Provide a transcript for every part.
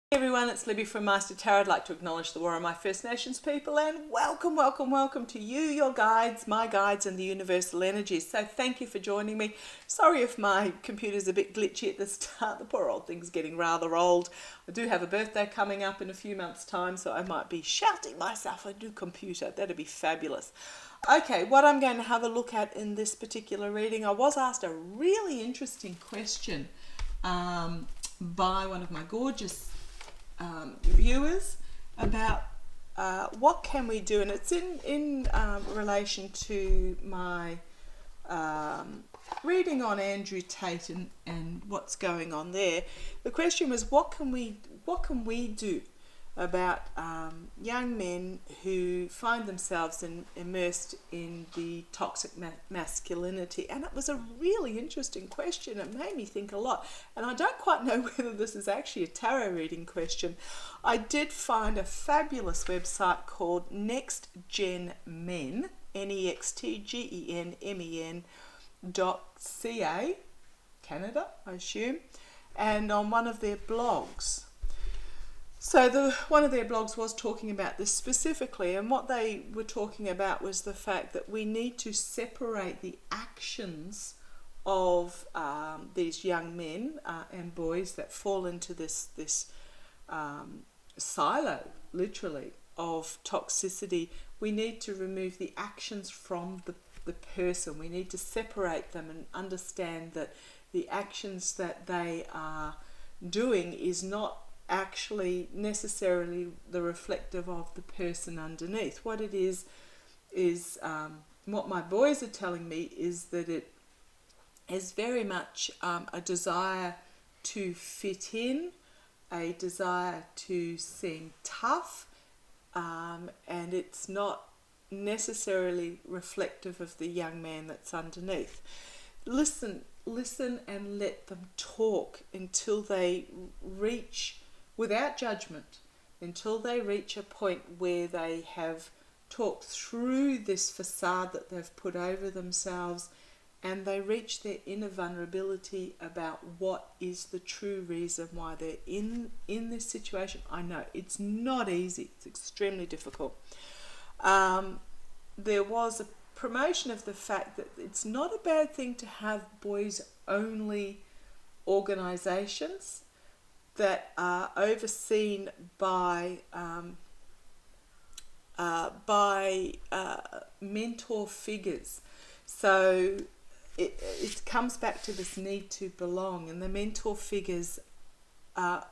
Hey everyone, it's Libby from Master Tarot. I'd like to acknowledge the War of my First Nations people and welcome to you, your guides, my guides and the universal energies. So thank you for joining me. Sorry if my computer's a bit glitchy at the start. The poor old thing's getting rather old. I do have a birthday coming up in a few months' time, so I might be shouting myself a new computer. That'd be fabulous. Okay, what I'm going to have a look at in this particular reading, I was asked a really interesting question by one of my gorgeous viewers about what can we do, and it's in relation to my reading on Andrew Tate and what's going on there. The question was, what can we do about young men who find themselves immersed in the toxic masculinity? And it was a really interesting question. It made me think a lot, and I don't quite know whether this is actually a tarot reading question. I did find a fabulous website called Next Gen Men, NEXTGENMEN.ca, Canada, I assume, and on one of their blogs. So one of their blogs was talking about this specifically, and what they were talking about was the fact that we need to separate the actions of these young men and boys that fall into this silo, literally, of toxicity. We need to remove the actions from the person. We need to separate them and understand that the actions that they are doing is not actually necessarily the reflective of the person underneath. What it is what my boys are telling me is that it is very much a desire to fit in, a desire to seem tough, and it's not necessarily reflective of the young man that's underneath. Listen and let them talk until they reach, without judgment, until they reach a point where they have talked through this facade that they've put over themselves, and they reach their inner vulnerability about what is the true reason why they're in this situation. I know it's not easy, it's extremely difficult. There was a promotion of the fact that it's not a bad thing to have boys only organizations that are overseen by mentor figures. So it comes back to this need to belong, and the mentor figures, a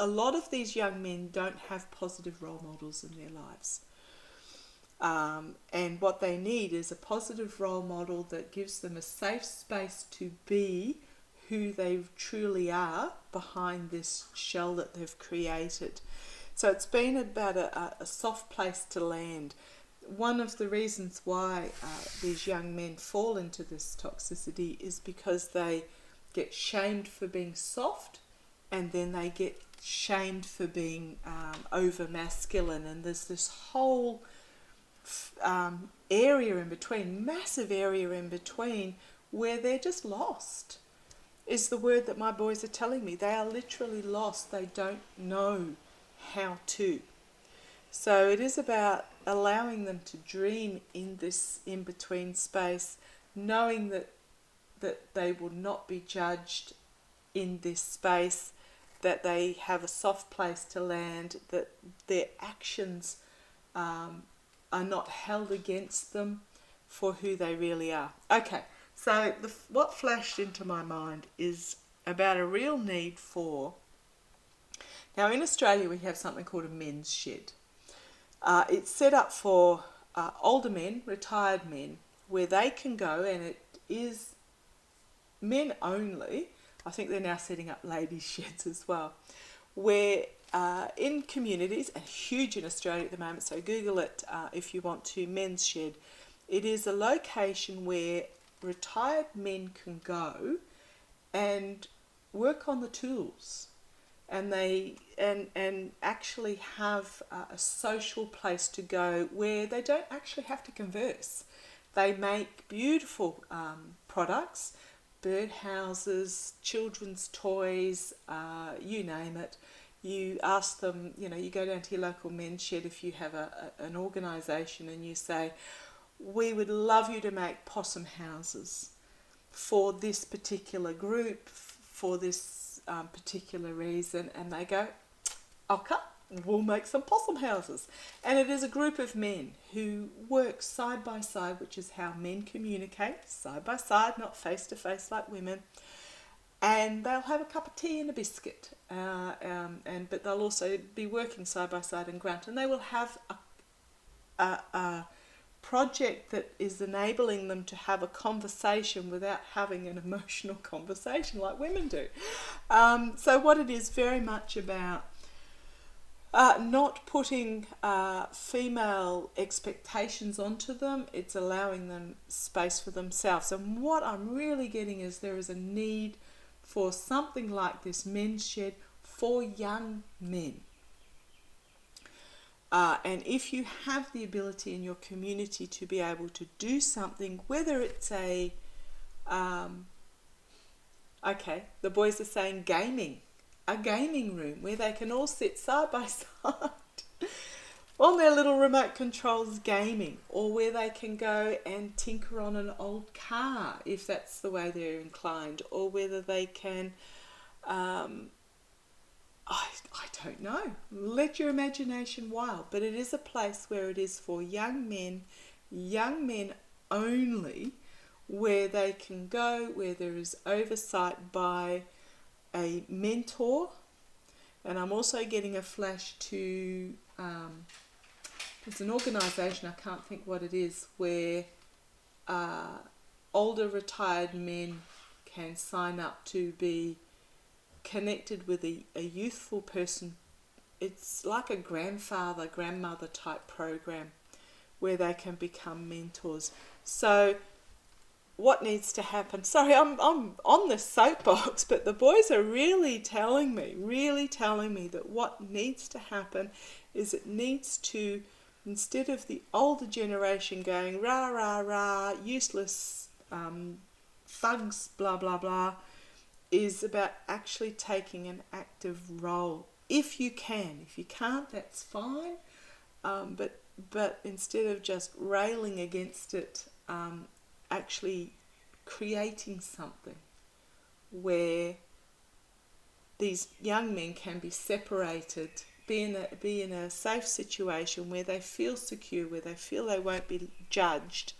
lot of these young men don't have positive role models in their lives. And what they need is a positive role model that gives them a safe space to be who they truly are behind this shell that they've created. So it's been about a soft place to land. One of the reasons why these young men fall into this toxicity is because they get shamed for being soft, and then they get shamed for being over masculine, and there's this whole area in between, massive area in between, where they're just lost, is the word that my boys are telling me. They are literally lost. They don't know how to. So it is about allowing them to dream in this in-between space, knowing that they will not be judged in this space, that they have a soft place to land, that their actions are not held against them for who they really are. Okay, so what flashed into my mind is about a real need for... Now in Australia we have something called a men's shed. It's set up for older men, retired men, where they can go, and it is men only. I think they're now setting up ladies' sheds as well, where in communities, and huge in Australia at the moment, so Google it if you want to, men's shed. It is a location where retired men can go and work on the tools, and they and actually have a social place to go where they don't actually have to converse. They make beautiful products, birdhouses, children's toys, you name it. you ask them, you go down to your local men's shed if you have an organisation, and you say, we would love you to make possum houses for this particular group, for this particular reason, and they go, okay, we'll make some possum houses. And it is a group of men who work side by side, which is how men communicate, side by side, not face to face like women. And they'll have a cup of tea and a biscuit, but they'll also be working side by side and grunt, and they will have a project that is enabling them to have a conversation without having an emotional conversation like women do. So what it is very much about not putting female expectations onto them, it's allowing them space for themselves. And what I'm really getting is there is a need for something like this men's shed for young men. And if you have the ability in your community to be able to do something, whether it's the boys are saying gaming, a gaming room where they can all sit side by side on their little remote controls gaming, or where they can go and tinker on an old car if that's the way they're inclined, or whether they can, I don't know, let your imagination wild. But it is a place where it is for young men only, where they can go, where there is oversight by a mentor. And I'm also getting a flash to there's an organisation, I can't think what it is, where older retired men can sign up to be connected with a youthful person. It's like a grandfather, grandmother type program where they can become mentors. So what needs to happen? Sorry, I'm on the soapbox, but the boys are really telling me that what needs to happen is it needs to, instead of the older generation going rah rah rah, useless thugs, blah blah blah, is about actually taking an active role. If you can. If you can't, that's fine. But instead of just railing against it, actually creating something where these young men can be separated, be in a safe situation where they feel secure, where they feel they won't be judged,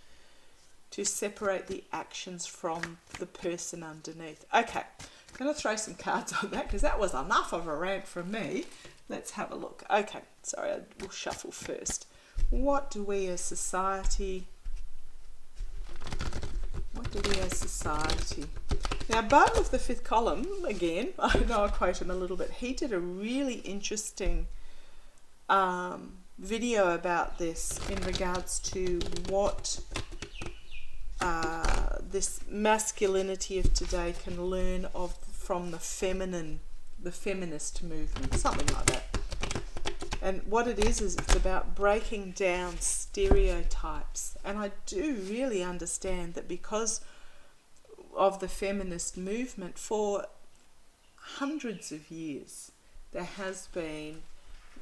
to separate the actions from the person underneath. Okay, I'm going to throw some cards on that because that was enough of a rant from me. Let's have a look. Okay, sorry, we'll shuffle first. What do we as society... Now, Beau of the fifth column, again, I know I quote him a little bit, he did a really interesting video about this in regards to what this masculinity of today can learn from the feminist movement, something like that. And what it is it's about breaking down stereotypes. And I do really understand that because of the feminist movement, for hundreds of years, there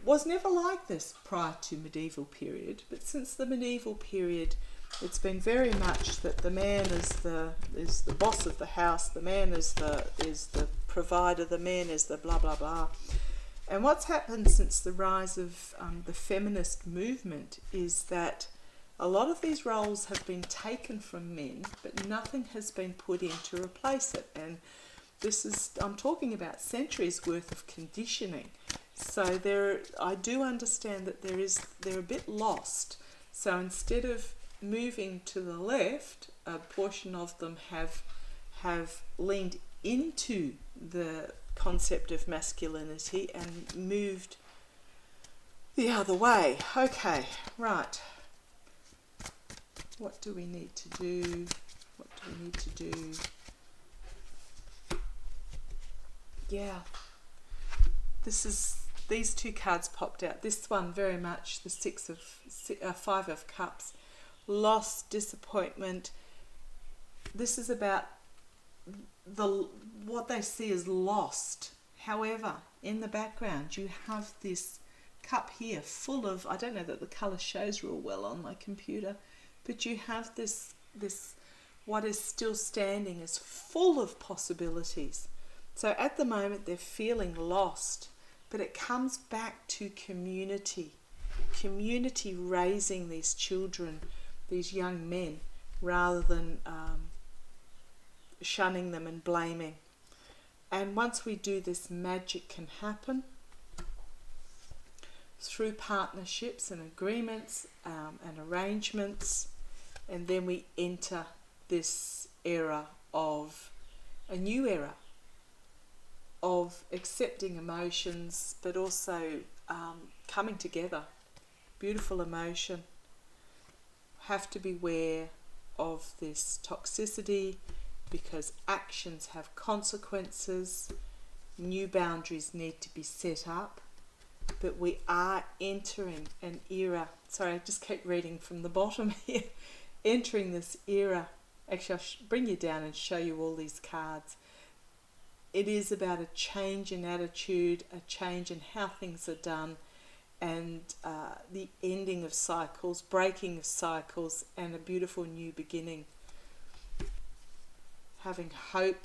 was never like this prior to medieval period, but since the medieval period, it's been very much that the man is the boss of the house, the man is the provider, the man is the blah blah blah. And what's happened since the rise of the feminist movement is that a lot of these roles have been taken from men, but nothing has been put in to replace it. And I'm talking about centuries worth of conditioning. So I do understand that they're a bit lost. So instead of moving to the left, a portion of them have leaned into the concept of masculinity and moved the other way. Okay, right. What do we need to do? Yeah. These two cards popped out. This one very much, the Five of Cups. Loss, disappointment. This is about what they see as lost. However, in the background, you have this cup here full of, I don't know that the colour shows real well on my computer, but you have this what is still standing is full of possibilities. So at the moment they're feeling lost, but it comes back to community raising these children, these young men, rather than shunning them and blaming. And once we do this, magic can happen through partnerships and agreements and arrangements, and then we enter this era of a new era of accepting emotions, but also coming together. Beautiful emotion. Have to beware of this toxicity because actions have consequences. New boundaries need to be set up, but we are entering an era. Sorry, I just keep reading from the bottom here. Entering this era. Actually, I'll bring you down and show you all these cards. It is about a change in attitude, a change in how things are done, and the ending of cycles, breaking of cycles, and a beautiful new beginning. Having hope,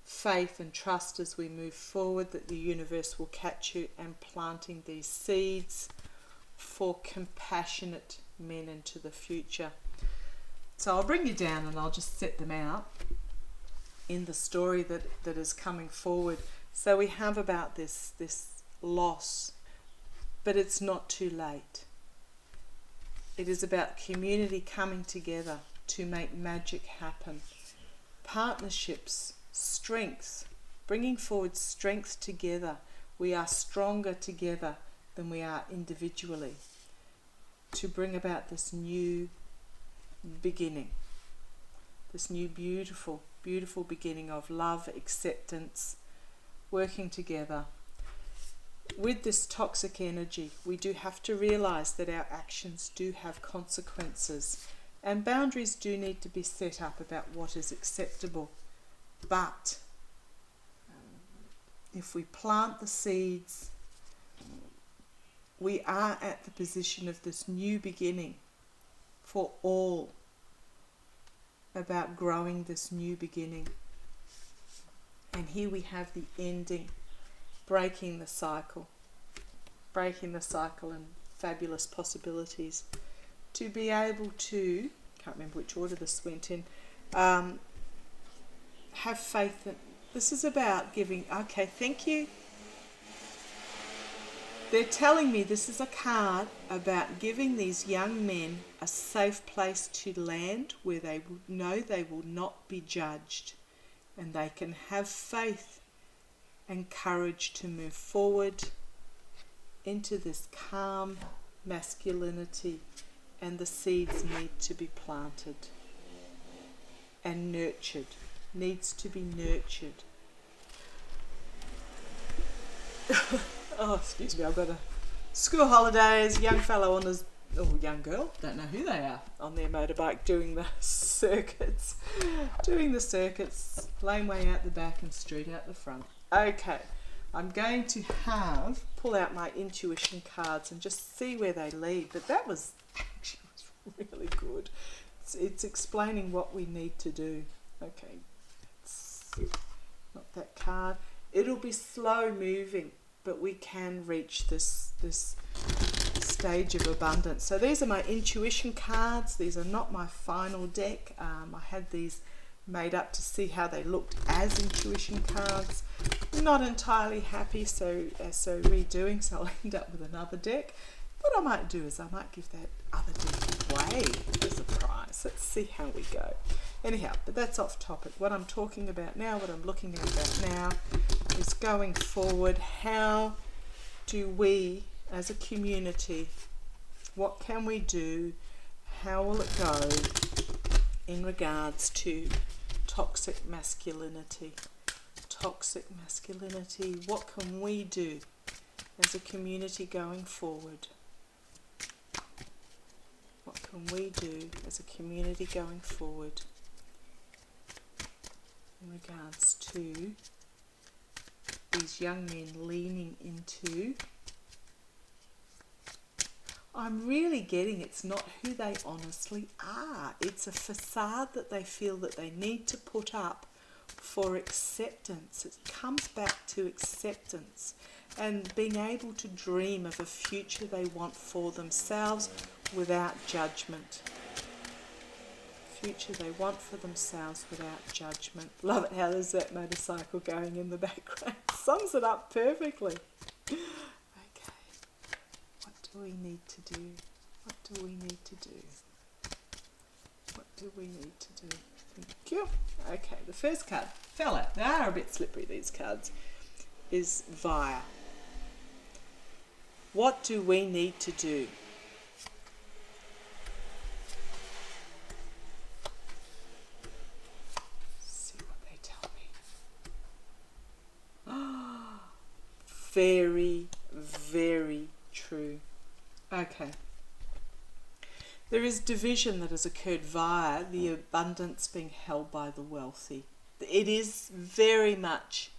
faith and trust as we move forward that the universe will catch you, and planting these seeds for compassionate men into the future. So I'll bring you down and I'll just set them out in the story that is coming forward. So we have about this loss, but it's not too late. It is about community coming together to make magic happen. Partnerships, strength, bringing forward strength together. We are stronger together than we are individually to bring about this new beginning, this new beautiful beginning of love, acceptance, working together. With this toxic energy, we do have to realize that our actions do have consequences, and boundaries do need to be set up about what is acceptable. But if we plant the seeds, we are at the position of this new beginning for all, about growing this new beginning. And here we have the ending, breaking the cycle and fabulous possibilities to be able to, can't remember which order this went in, have faith that this is about giving. Okay, thank you. They're telling me this is a card about giving these young men a safe place to land where they will know they will not be judged, and they can have faith and courage to move forward into this calm masculinity, and the seeds need to be planted and nurtured, needs to be nurtured. Oh, excuse me, I've got a school holidays, young fellow on his, oh, young girl, don't know who they are, on their motorbike doing the circuits, laneway out the back and street out the front. Okay, I'm going to pull out my intuition cards and just see where they lead, but that was actually really good. It's explaining what we need to do. Okay, it's not that card. It'll be slow moving, but we can reach this stage of abundance. So these are my intuition cards. These are not my final deck. I had these made up to see how they looked as intuition cards. Not entirely happy, so redoing, so I'll end up with another deck. What I might do is I might give that other deck away as a prize. Let's see how we go. Anyhow, but that's off topic. What I'm talking about now, what I'm looking at now, is going forward. How do we, as a community, what can we do? How will it go in regards to toxic masculinity? Toxic masculinity, what can we do as a community going forward? What can we do as a community going forward in regards to these young men leaning into, I'm really getting it's not who they honestly are. It's a facade that they feel that they need to put up for acceptance. It comes back to acceptance and being able to dream of a future they want for themselves without judgment. Future they want for themselves without judgment. Love it how there's that motorcycle going in the background. Sums it up perfectly. Okay, what do we need to do? What do we need to do? What do we need to do? Thank you. Okay, the first card fell out. They are a bit slippery, these cards. Is via. What do we need to do? See what they tell me. Very, very true. Okay. There is division that has occurred via the abundance being held by the wealthy. It is very much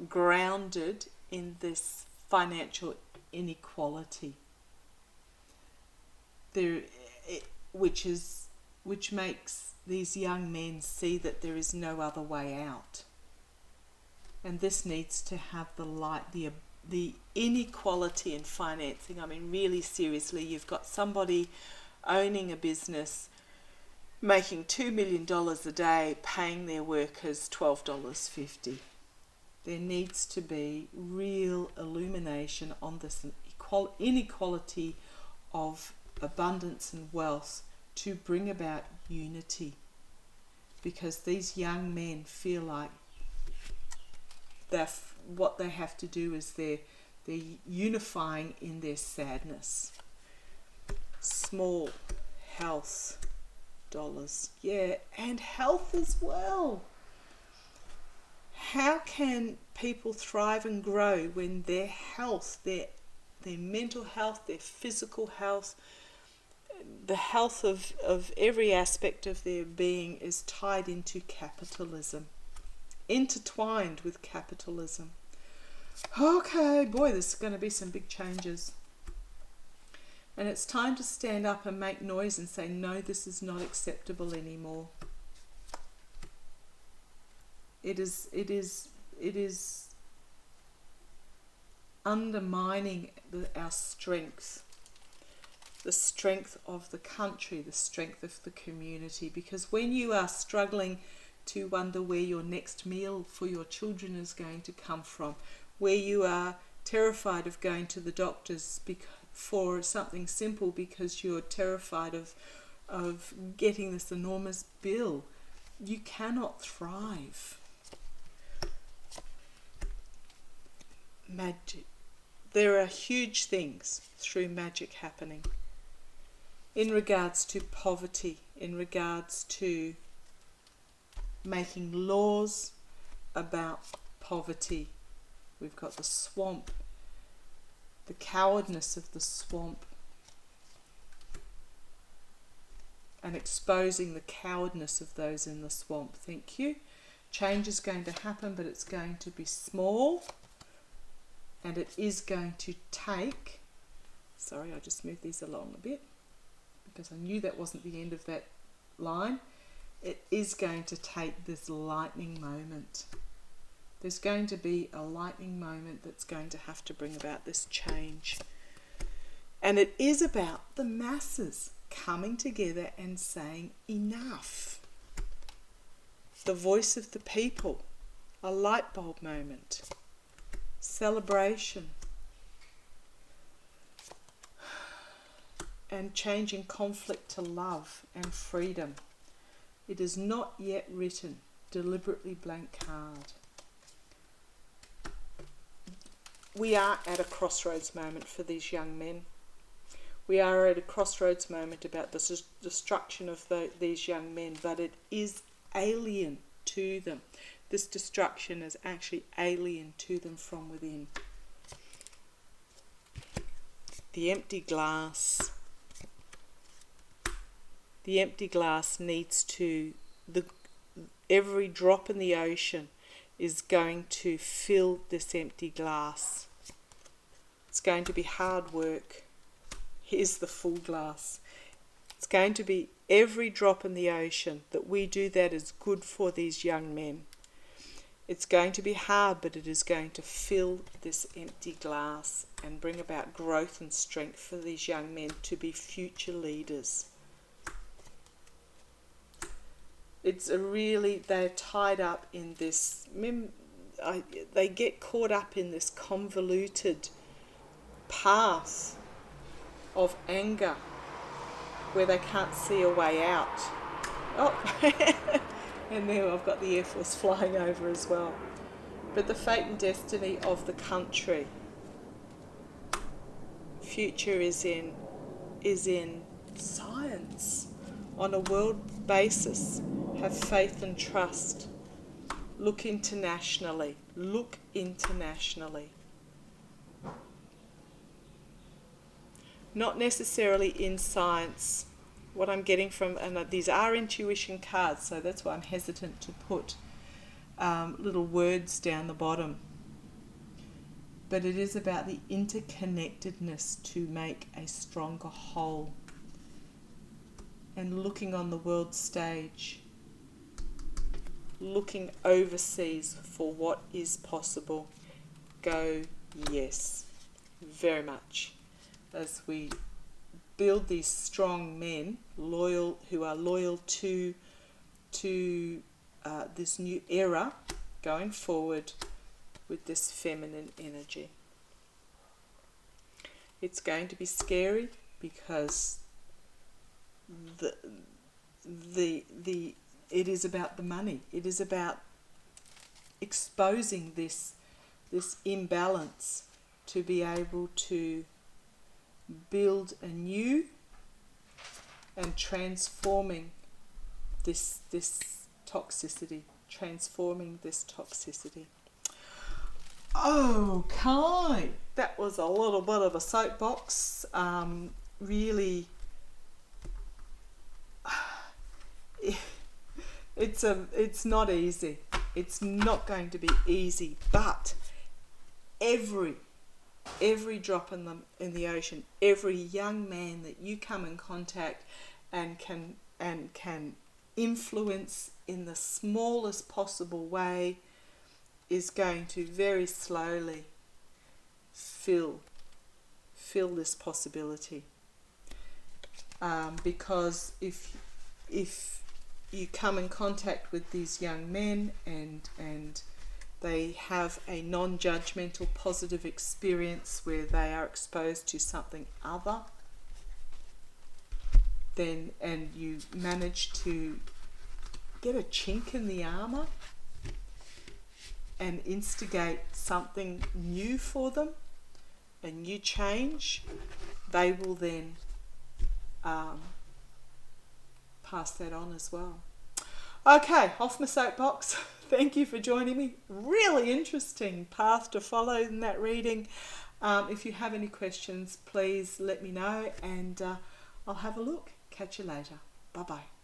grounded in this financial inequality, which makes these young men see that there is no other way out. And this needs to have the inequality in financing. I mean, really seriously, you've got somebody owning a business, making $2 million a day, paying their workers $12.50. There needs to be real illumination on this inequality of abundance and wealth to bring about unity. Because these young men feel like what they have to do is they're unifying in their sadness. Small health dollars, yeah, and health as well. How can people thrive and grow when their health, their mental health, their physical health, the health of every aspect of their being is tied into capitalism, intertwined with capitalism? Okay, boy, there's going to be some big changes. And it's time to stand up and make noise and say, no, this is not acceptable anymore. It is undermining our strength, the strength of the country, the strength of the community. Because when you are struggling to wonder where your next meal for your children is going to come from, where you are terrified of going to the doctors for something simple because you're terrified of getting this enormous bill, you cannot thrive. Magic. There are huge things through magic happening in regards to poverty, in regards to making laws about poverty. We've got the swamp, the cowardness of the swamp, and exposing the cowardness of those in the swamp. Thank you. Change is going to happen, but it's going to be small, and it is going to take, sorry, I just moved these along a bit because I knew that wasn't the end of that line. It is going to take this lightning moment. There's going to be a lightning moment that's going to have to bring about this change. And it is about the masses coming together and saying enough. The voice of the people, a light bulb moment, celebration, and changing conflict to love and freedom. It is not yet written, deliberately blank card. We are at a crossroads moment for these young men. We are at a crossroads moment about the destruction of these young men, but it is alien to them. This destruction is actually alien to them from within. The empty glass. The empty glass needs to, every drop in the ocean is going to fill this empty glass. It's going to be hard work. Here's the full glass. It's going to be every drop in the ocean that we do that is good for these young men. It's going to be hard, but it is going to fill this empty glass and bring about growth and strength for these young men to be future leaders. It's they're tied up in this, they get caught up in this convoluted path of anger where they can't see a way out. Oh, and there I've got the Air Force flying over as well. But the fate and destiny of the country, future is in science on a world basis. Have faith and trust. Look internationally. Look internationally. Not necessarily in science. What I'm getting from, and these are intuition cards, so that's why I'm hesitant to put little words down the bottom. But it is about the interconnectedness to make a stronger whole. And looking on the world stage, looking overseas for what is possible. Go yes, very much. As we build these strong men, who are loyal to this new era, going forward with this feminine energy. It's going to be scary because it is about the money. It is about exposing this imbalance to be able to build anew and transforming this toxicity. Okay, that was a little bit of a soapbox. Really, it's not easy. It's not going to be easy, but every drop in the ocean, every young man that you come in contact and can influence in the smallest possible way is going to very slowly fill this possibility. Because if you come in contact with these young men and they have a non-judgmental positive experience where they are exposed to something other, and you manage to get a chink in the armour and instigate something new for them, a new change, they will then pass that on as well. Okay, off my soapbox. Thank you for joining me. Really interesting path to follow in that reading. If you have any questions, please let me know and I'll have a look. Catch you later. Bye-bye.